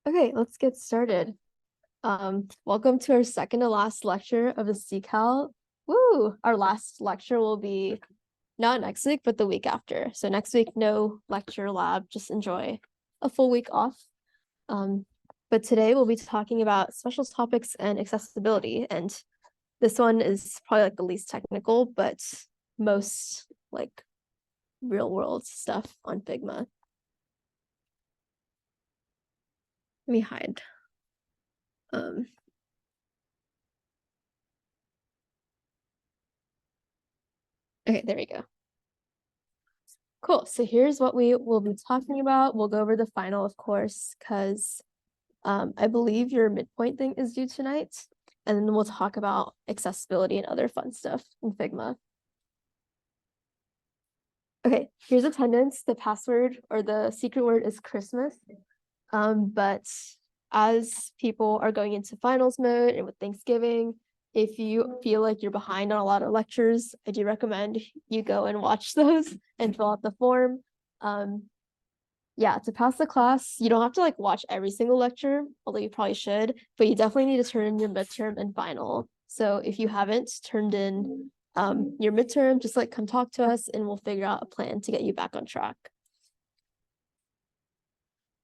Okay, let's get started. Welcome to our second to last lecture of this decal. Woo! Our last lecture will be not next week, but the week after. So next week, no lecture lab, just enjoy a full week off. But today we'll be talking about special topics and accessibility. And this one is probably like the least technical, but most like real world stuff on Figma. Let me hide. Okay, there we go. Cool. So here's what we will be talking about. We'll go over the final, of course, because I believe your midpoint thing is due tonight. And then we'll talk about accessibility and other fun stuff in Figma. Okay, here's attendance. The password or the secret word is Christmas. But as people are going into finals mode and with Thanksgiving, if you feel like you're behind on a lot of lectures, I do recommend you go and watch those and fill out the form. Yeah, to pass the class, you don't have to like watch every single lecture, although you probably should, but you definitely need to turn in your midterm and final. So if you haven't turned in your midterm, just like come talk to us and we'll figure out a plan to get you back on track.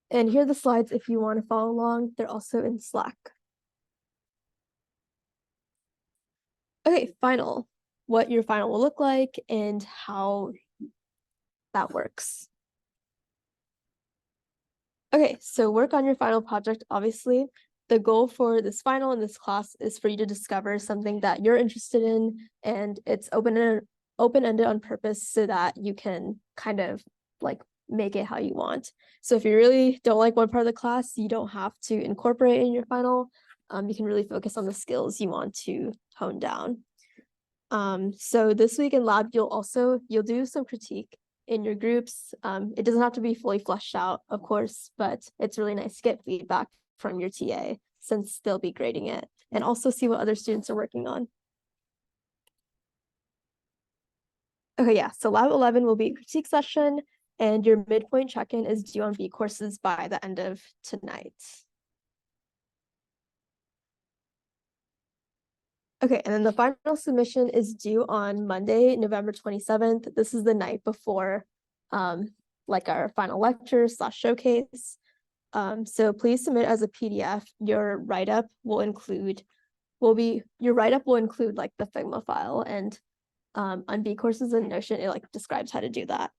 And here are the slides if you want to follow along. They're also in Slack. Okay, final. What your final will look like and how that works. Okay, so work on your final project, obviously. The goal for this final in this class is for you to discover something that you're interested in, and it's open-ended on purpose so that you can kind of like make it how you want. So if you really don't like one part of the class, you don't have to incorporate it in your final. You can really focus on the skills you want to hone down. So this week in lab, you'll do some critique in your groups. It doesn't have to be fully fleshed out, of course, but it's really nice to get feedback from your TA since they'll be grading it and also see what other students are working on. Okay, yeah, so lab 11 will be a critique session and your midpoint check-in is due on B courses by the end of tonight. Okay, and then the final submission is due on Monday, November 27th. This is the night before like our final lecture / showcase. So please submit as a PDF. Your write-up will include like the Figma file, and on B courses in Notion, it like describes how to do that.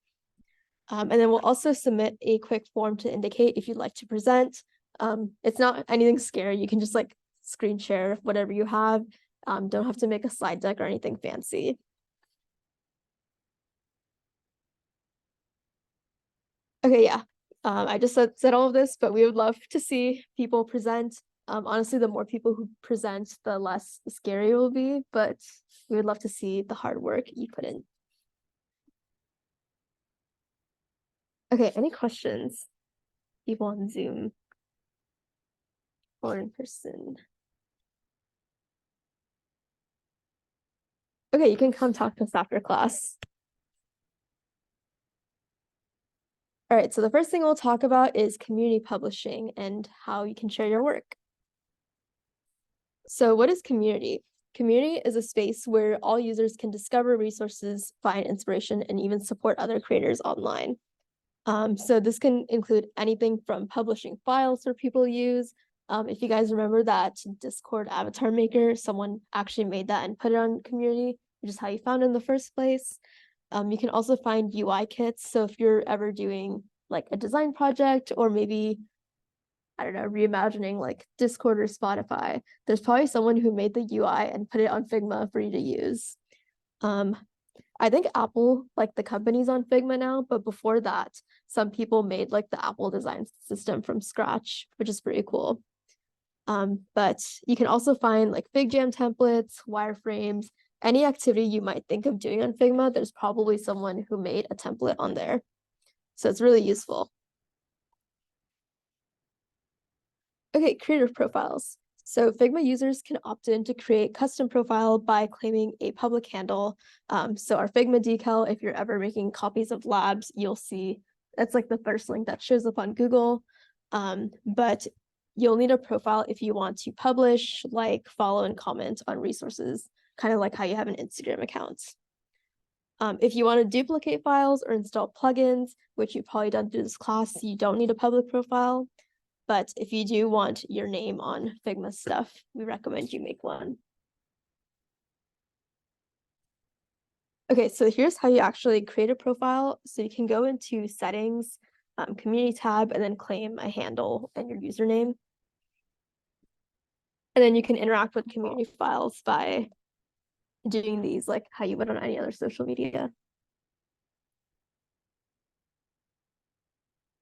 And then we'll also submit a quick form to indicate if you'd like to present. It's not anything scary. You can just like screen share whatever you have. Don't have to make a slide deck or anything fancy. Okay, yeah. I just said all of this, but we would love to see people present. Honestly, the more people who present, the less scary it will be, but we would love to see the hard work you put in. Okay, any questions? People on Zoom or in person? Okay, you can come talk to us after class. All right, so the first thing we'll talk about is community publishing and how you can share your work. So what is community? Community is a space where all users can discover resources, find inspiration, and even support other creators online. So this can include anything from publishing files for people to use. If you guys remember that Discord avatar maker, someone actually made that and put it on community, which is how you found it in the first place. You can also find UI kits. So if you're ever doing like a design project or maybe, I don't know, reimagining like Discord or Spotify, there's probably someone who made the UI and put it on Figma for you to use. I think Apple, like the company's on Figma now, but before that, some people made like the Apple design system from scratch, which is pretty cool. But you can also find like FigJam templates, wireframes, any activity you might think of doing on Figma, there's probably someone who made a template on there. So it's really useful. Okay, creator profiles. So Figma users can opt in to create custom profile by claiming a public handle. So our Figma Decal, if you're ever making copies of labs, you'll see that's like the first link that shows up on Google. But you'll need a profile if you want to publish, like, follow, and comment on resources, kind of like how you have an Instagram account. If you want to duplicate files or install plugins, which you've probably done through this class, you don't need a public profile. But if you do want your name on Figma stuff, we recommend you make one. Okay, so here's how you actually create a profile. So you can go into settings, community tab, and then claim a handle and your username. And then you can interact with community files by doing these like how you would on any other social media.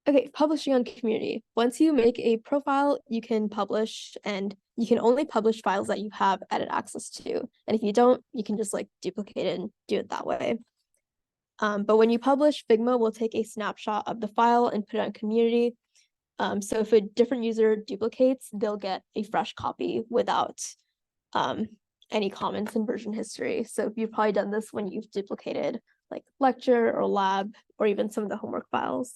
Okay, publishing on community. Once you make a profile, you can publish, and you can only publish files that you have edit access to. And if you don't, you can just like duplicate it and do it that way. But when you publish, Figma will take a snapshot of the file and put it on community. So if a different user duplicates, they'll get a fresh copy without any comments in version history. So you've probably done this when you've duplicated like lecture or lab or even some of the homework files.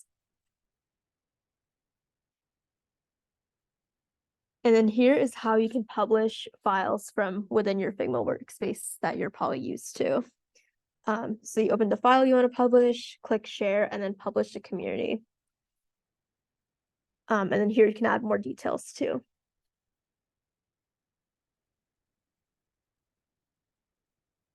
And then here is how you can publish files from within your Figma workspace that you're probably used to. So you open the file you want to publish, click share, and then publish to community. And then here you can add more details too.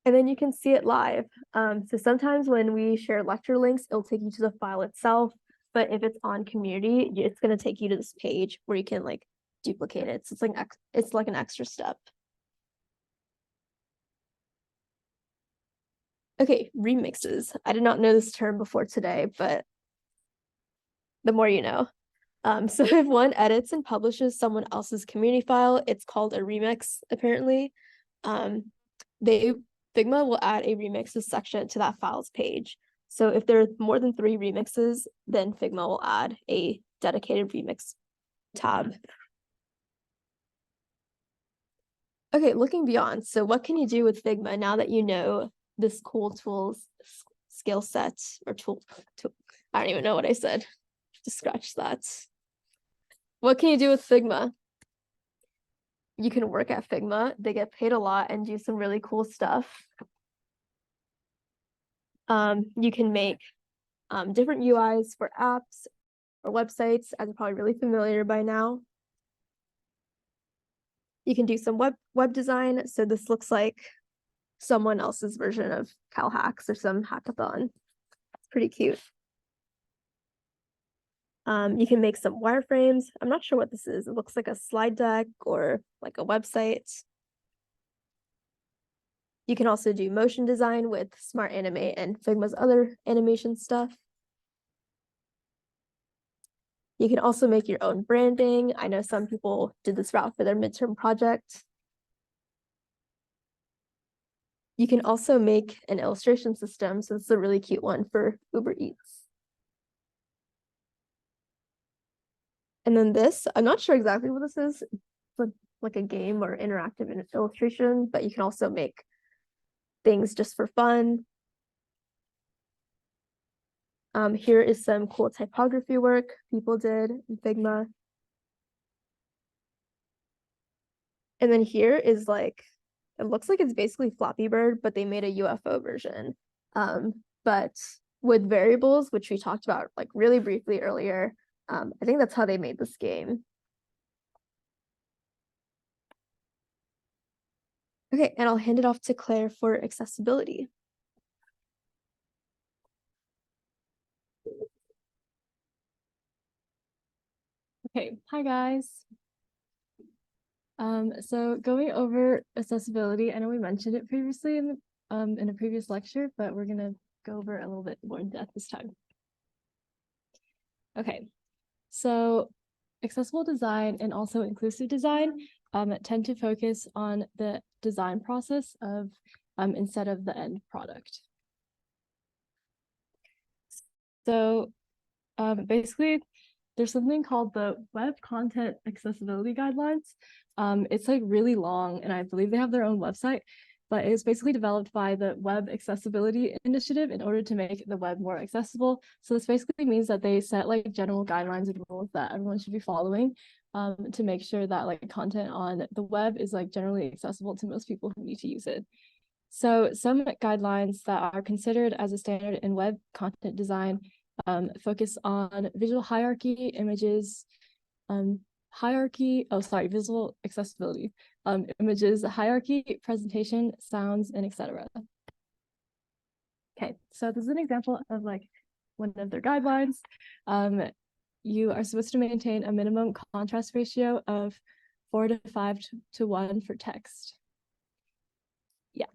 And then you can see it live. So sometimes when we share lecture links, it'll take you to the file itself. But if it's on community, it's going to take you to this page where you can like duplicate it. So it's like an extra step. Okay, remixes. I did not know this term before today, but the more you know. So if one edits and publishes someone else's community file, it's called a remix, apparently. Figma will add a remixes section to that files page. So if there are more than 3 remixes, then Figma will add a dedicated remix tab. Okay, looking beyond. So what can you do with Figma now that you know this cool tools skill set or tool? I don't even know what I said. Just scratch that. What can you do with Figma? You can work at Figma. They get paid a lot and do some really cool stuff. You can make different UIs for apps or websites, as you're probably really familiar by now. You can do some web design. So this looks like someone else's version of Cal Hacks or some hackathon. It's pretty cute. You can make some wireframes. I'm not sure what this is. It looks like a slide deck or like a website. You can also do motion design with Smart Animate and Figma's other animation stuff. You can also make your own branding. I know some people did this route for their midterm project. You can also make an illustration system. So this is a really cute one for Uber Eats. And then this, I'm not sure exactly what this is. It's like a game or interactive illustration, but you can also make things just for fun. Here is some cool typography work people did in Figma. And then here is like, it looks like it's basically Flappy Bird, but they made a UFO version. But with variables, which we talked about like really briefly earlier, I think that's how they made this game. Okay, and I'll hand it off to Claire for accessibility. Okay, hi guys. So going over accessibility, I know we mentioned it previously in a previous lecture, but we're gonna go over a little bit more in depth this time. Okay, so accessible design and also inclusive design tend to focus on the design process of instead of the end product. So basically, there's something called the Web Content Accessibility Guidelines. It's like really long, and I believe they have their own website, but it was basically developed by the Web Accessibility Initiative in order to make the web more accessible. So this basically means that they set like general guidelines and rules that everyone should be following. to make sure that like content on the web is like generally accessible to most people who need to use it. So some guidelines that are considered as a standard in web content design focus on visual hierarchy, images, visual accessibility, images, hierarchy, presentation, sounds, and etc. Okay, so this is an example of like one of their guidelines. You are supposed to maintain a minimum contrast ratio of 4 to 5 to 1 for text. Yeah.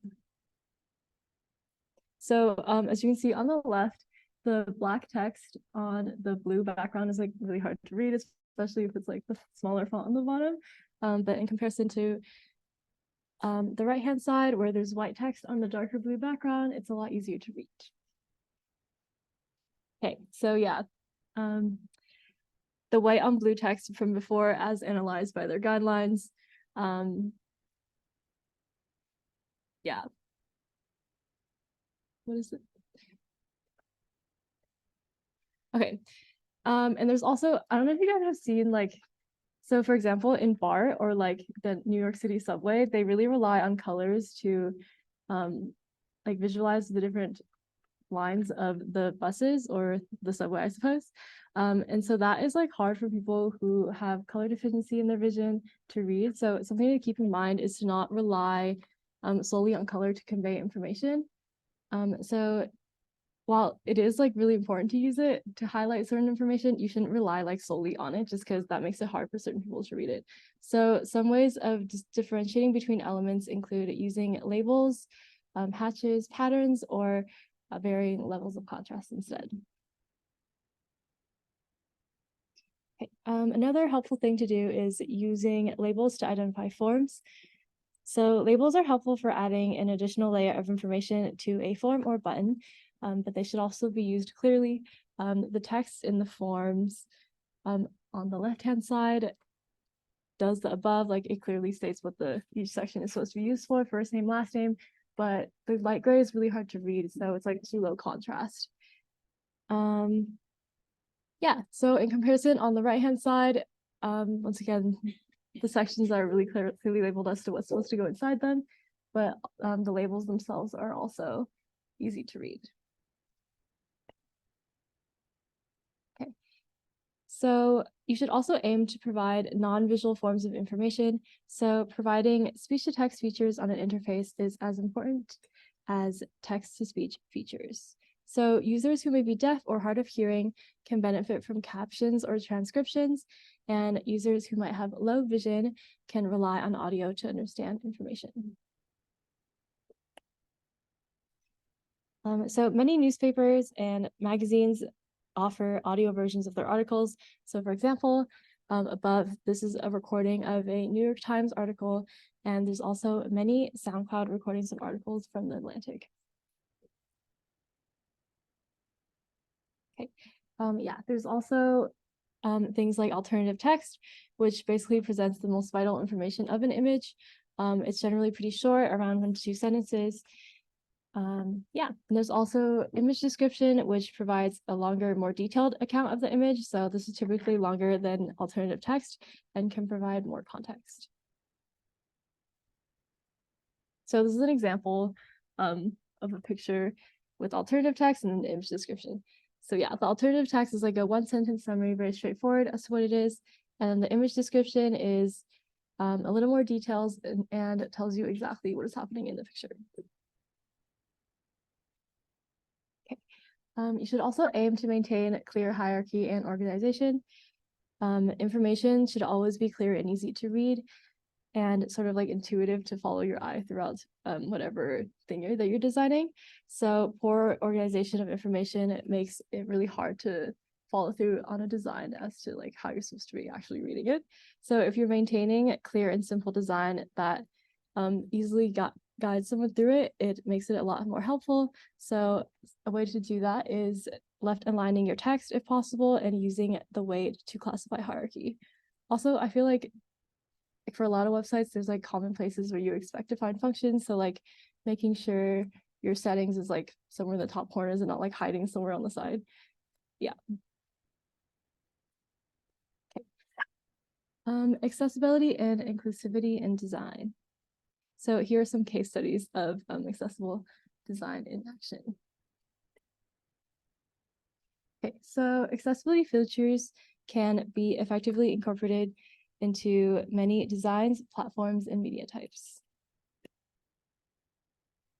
So as you can see on the left, the black text on the blue background is like really hard to read, especially if it's like the smaller font on the bottom. But in comparison to the right-hand side where there's white text on the darker blue background, it's a lot easier to read. Okay, so yeah, the white on blue text from before as analyzed by their guidelines. Yeah. What is it? Okay. And there's also, I don't know if you guys have seen like, so for example, in BART or like the New York City subway, they really rely on colors to like visualize the different lines of the buses or the subway, I suppose. And so that is like hard for people who have color deficiency in their vision to read. So something to keep in mind is to not rely solely on color to convey information. So while it is like really important to use it to highlight certain information, you shouldn't rely like solely on it just because that makes it hard for certain people to read it. So some ways of differentiating between elements include using labels, hatches, patterns, or varying levels of contrast instead. Okay. Another helpful thing to do is using labels to identify forms. So labels are helpful for adding an additional layer of information to a form or button, but they should also be used clearly. The text in the forms on the left-hand side does the above, like it clearly states what each section is supposed to be used for, first name, last name, but the light gray is really hard to read, so it's like too low contrast. Yeah, so in comparison on the right-hand side, once again, the sections are really clearly labeled as to what's supposed to go inside them, but the labels themselves are also easy to read. Okay, so you should also aim to provide non-visual forms of information. So providing speech-to-text features on an interface is as important as text-to-speech features. So users who may be deaf or hard of hearing can benefit from captions or transcriptions, and users who might have low vision can rely on audio to understand information. So many newspapers and magazines offer audio versions of their articles. So for example, above, this is a recording of a New York Times article, and there's also many SoundCloud recordings of articles from the Atlantic. Okay, yeah, there's also things like alternative text, which basically presents the most vital information of an image. It's generally pretty short, around 1 to 2 sentences. Yeah, and there's also image description, which provides a longer, more detailed account of the image. So this is typically longer than alternative text and can provide more context. So this is an example of a picture with alternative text and an image description. So yeah, the alternative text is like a 1-sentence summary, very straightforward as to what it is. And the image description is a little more details and it tells you exactly what is happening in the picture. Okay. You should also aim to maintain clear hierarchy and organization. Information should always be clear and easy to read and sort of like intuitive to follow your eye throughout whatever thing that you're designing. So poor organization of information, it makes it really hard to follow through on a design as to like how you're supposed to be actually reading it. So if you're maintaining clear and simple design that easily guides someone through it, it makes it a lot more helpful. So a way to do that is left aligning your text if possible and using the weight to classify hierarchy. Also, I feel like for a lot of websites, there's like common places where you expect to find functions. So like making sure your settings is like somewhere in the top corners and not like hiding somewhere on the side. Yeah. Okay. Accessibility and inclusivity in design. So here are some case studies of accessible design in action. Okay, so accessibility features can be effectively incorporated into many designs, platforms, and media types.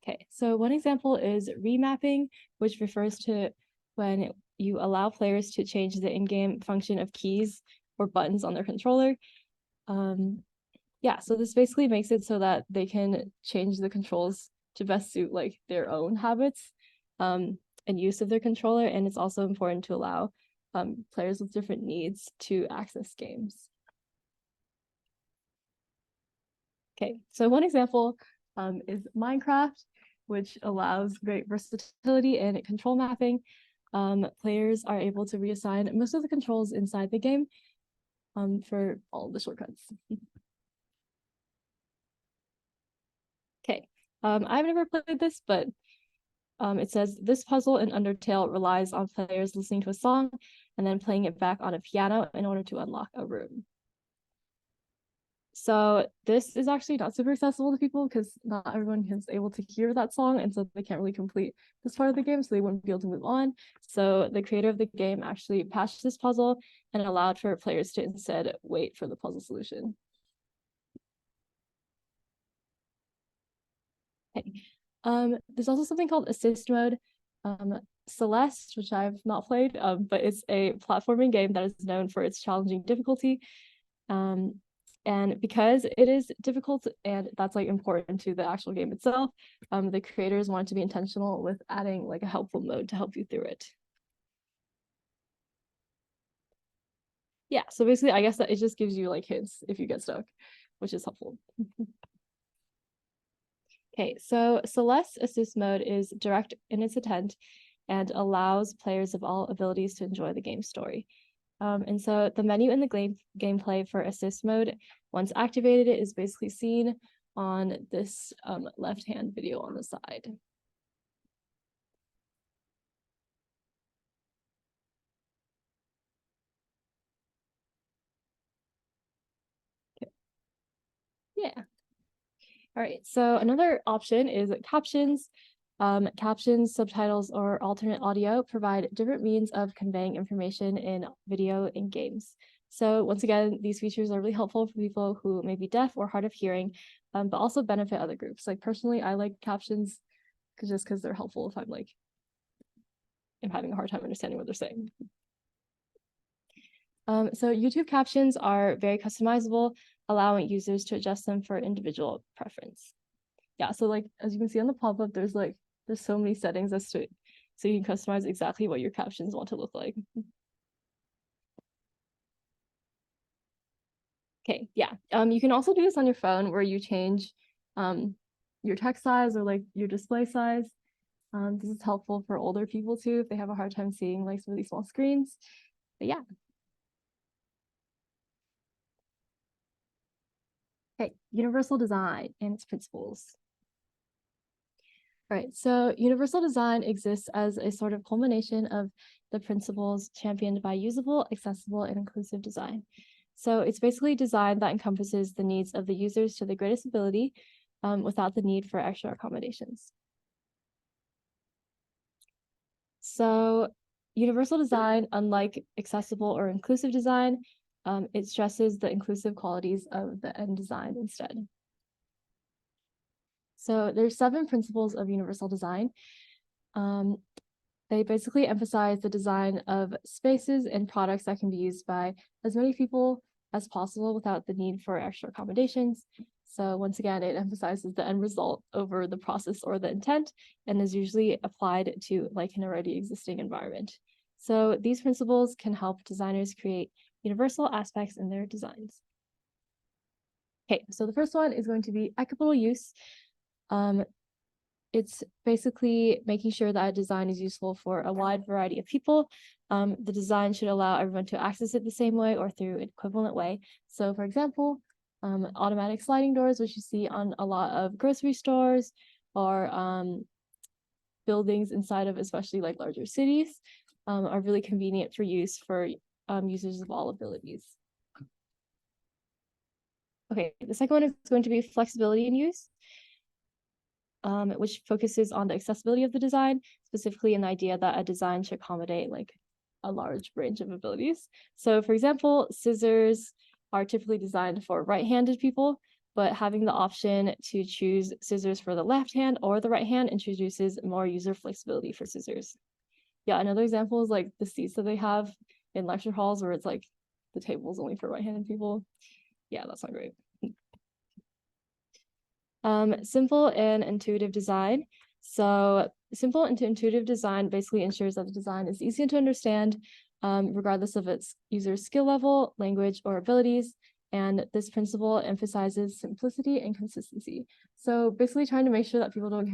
Okay, so one example is remapping, which refers to when you allow players to change the in-game function of keys or buttons on their controller. Yeah, so this basically makes it so that they can change the controls to best suit like their own habits and use of their controller. And it's also important to allow players with different needs to access games. Okay, so one example is Minecraft, which allows great versatility in control mapping. Players are able to reassign most of the controls inside the game for all of the shortcuts. Okay, I've never played this, but it says this puzzle in Undertale relies on players listening to a song and then playing it back on a piano in order to unlock a room. So this is actually not super accessible to people because not everyone is able to hear that song, and so they can't really complete this part of the game, so they wouldn't be able to move on. So the creator of the game actually patched this puzzle and allowed for players to instead wait for the puzzle solution. Okay. There's also something called assist mode. Celeste, which I've not played, but it's a platforming game that is known for its challenging difficulty. And because it is difficult and that's like important to the actual game itself, the creators wanted to be intentional with adding like a helpful mode to help you through it. Yeah, so basically I guess that it just gives you like hints if you get stuck, which is helpful. Okay, so Celeste assist mode is direct in its intent and allows players of all abilities to enjoy the game story. And so the menu in the gameplay for assist mode, once activated, it is basically seen on this left-hand video on the side. Okay. Yeah. All right, so another option is captions. Captions, subtitles, or alternate audio provide different means of conveying information in video in games. So once again, these features are really helpful for people who may be deaf or hard of hearing, but also benefit other groups. Like personally, I like captions just because they're helpful if I'm having a hard time understanding what they're saying. So YouTube captions are very customizable, allowing users to adjust them for individual preference. Yeah, so like as you can see on the pop-up, there's so many settings as to so you can customize exactly what your captions want to look like. Okay, yeah. You can also do this on your phone where you change your text size or like your display size. This is helpful for older people too if they have a hard time seeing like really small screens. But yeah. Okay, universal design and its principles. All right, so universal design exists as a sort of culmination of the principles championed by usable, accessible, and inclusive design. So it's basically design that encompasses the needs of the users to the greatest ability without the need for extra accommodations. So universal design, unlike accessible or inclusive design, it stresses the inclusive qualities of the end design instead. So there's 7 principles of universal design. They basically emphasize the design of spaces and products that can be used by as many people as possible without the need for extra accommodations. So once again, it emphasizes the end result over the process or the intent and is usually applied to like an already existing environment. So these principles can help designers create universal aspects in their designs. Okay, so the first one is going to be equitable use. It's basically making sure that a design is useful for a wide variety of people. The design should allow everyone to access it the same way or through an equivalent way. So for example, automatic sliding doors, which you see on a lot of grocery stores or buildings inside of especially like larger cities, are really convenient for use for users of all abilities. Okay, the second one is going to be flexibility in use, which focuses on the accessibility of the design, specifically an idea that a design should accommodate like a large range of abilities. So for example, scissors are typically designed for right-handed people, but having the option to choose scissors for the left hand or the right hand introduces more user flexibility for scissors. Yeah, another example is like the seats that they have in lecture halls where it's like the table's only for right-handed people. Yeah, that's not great. Simple and intuitive design. So simple and intuitive design basically ensures that the design is easy to understand, regardless of its user's skill level, language, or abilities. And this principle emphasizes simplicity and consistency. So basically trying to make sure that people don't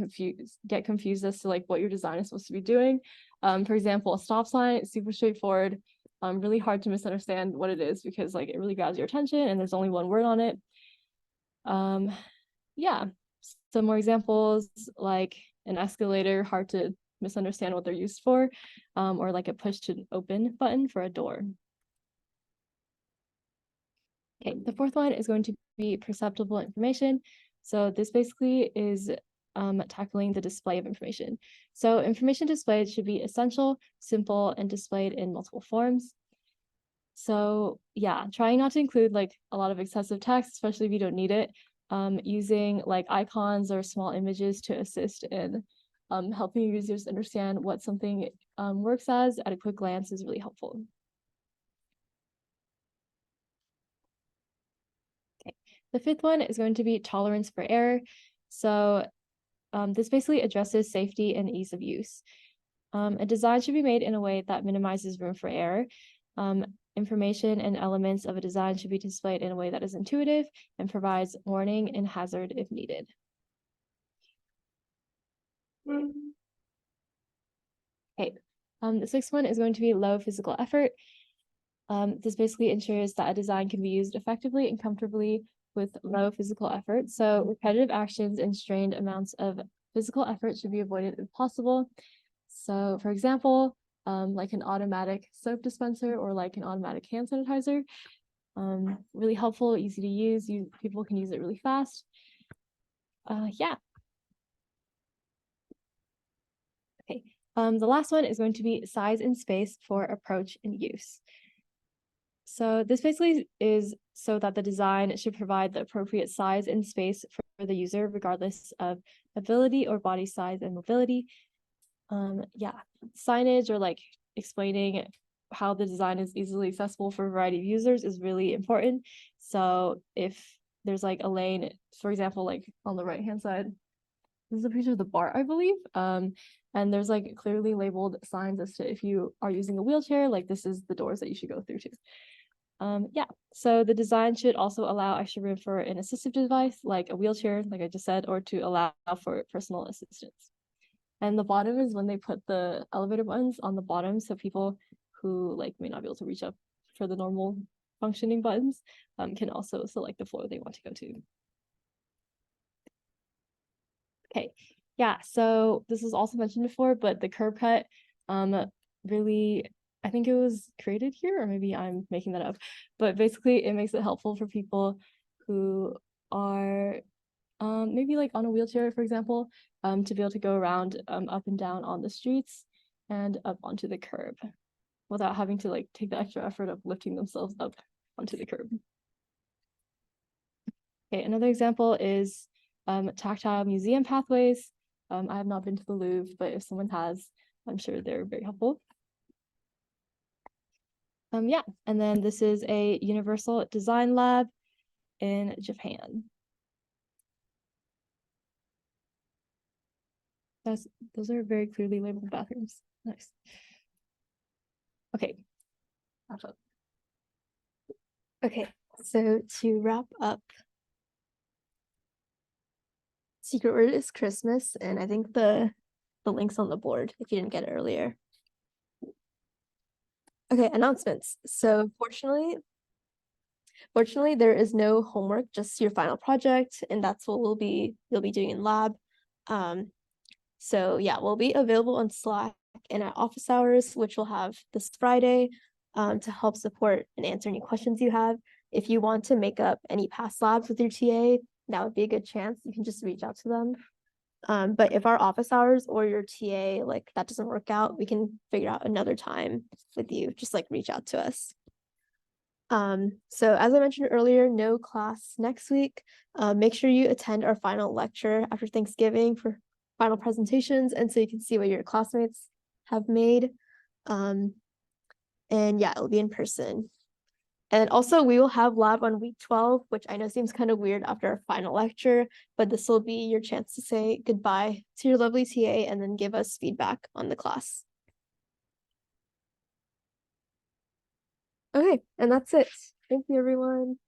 get confused as to like what your design is supposed to be doing. For example, a stop sign is super straightforward, really hard to misunderstand what it is because like it really grabs your attention and there's only one word on it. Yeah, some more examples like an escalator, hard to misunderstand what they're used for, or like a push to open button for a door. Okay, the fourth one is going to be perceptible information. So this basically is tackling the display of information. So information displayed should be essential, simple, and displayed in multiple forms. So yeah, trying not to include like a lot of excessive text, especially if you don't need it. Using like icons or small images to assist in helping users understand what something works as at a quick glance is really helpful. Okay. The fifth one is going to be tolerance for error. So this basically addresses safety and ease of use. A design should be made in a way that minimizes room for error. Information and elements of a design should be displayed in a way that is intuitive and provides warning and hazard if needed. Okay, the sixth one is going to be low physical effort. This basically ensures that a design can be used effectively and comfortably with low physical effort. So repetitive actions and strained amounts of physical effort should be avoided if possible. So for example, like an automatic soap dispenser or like an automatic hand sanitizer, really helpful, easy to use. People can use it really fast. Yeah. Okay. The last one is going to be size and space for approach and use. So this basically is so that the design should provide the appropriate size and space for the user, regardless of ability or body size and mobility. Yeah, signage or like explaining how the design is easily accessible for a variety of users is really important. So if there's like a lane, for example, like on the right hand side, this is a picture of the bar, I believe. And there's like clearly labeled signs as to if you are using a wheelchair, like this is the doors that you should go through to. Yeah, so the design should also allow extra room for an assistive device like a wheelchair, like I just said, or to allow for personal assistance. And the bottom is when they put the elevator buttons on the bottom, so people who like may not be able to reach up for the normal functioning buttons can also select the floor they want to go to. Okay, yeah, so this was also mentioned before, but the curb cut really, I think it was created here, or maybe I'm making that up, but basically it makes it helpful for people who are maybe like on a wheelchair, for example, to be able to go around up and down on the streets and up onto the curb without having to like take the extra effort of lifting themselves up onto the curb. Okay, another example is tactile museum pathways. I have not been to the Louvre, but if someone has, I'm sure they're very helpful. Yeah, and then this is a universal design lab in Japan. Those are very clearly labeled bathrooms. Nice. Okay. Okay, so to wrap up, secret word is Christmas, and I think the link's on the board if you didn't get it earlier. Okay, announcements. So fortunately, there is no homework, just your final project, and that's what you'll be doing in lab. So yeah, we'll be available on Slack and at office hours, which we'll have this Friday, to help support and answer any questions you have. if you want to make up any past labs with your TA, that would be a good chance. You can just reach out to them. But if our office hours or your TA, like that doesn't work out, we can figure out another time with you. Just like reach out to us. So as I mentioned earlier, no class next week. Make sure you attend our final lecture after Thanksgiving for final presentations, and so you can see what your classmates have made. And yeah, it'll be in person. And also we will have lab on week 12, which I know seems kind of weird after our final lecture, but this will be your chance to say goodbye to your lovely TA and then give us feedback on the class. Okay, and that's it. Thank you, everyone.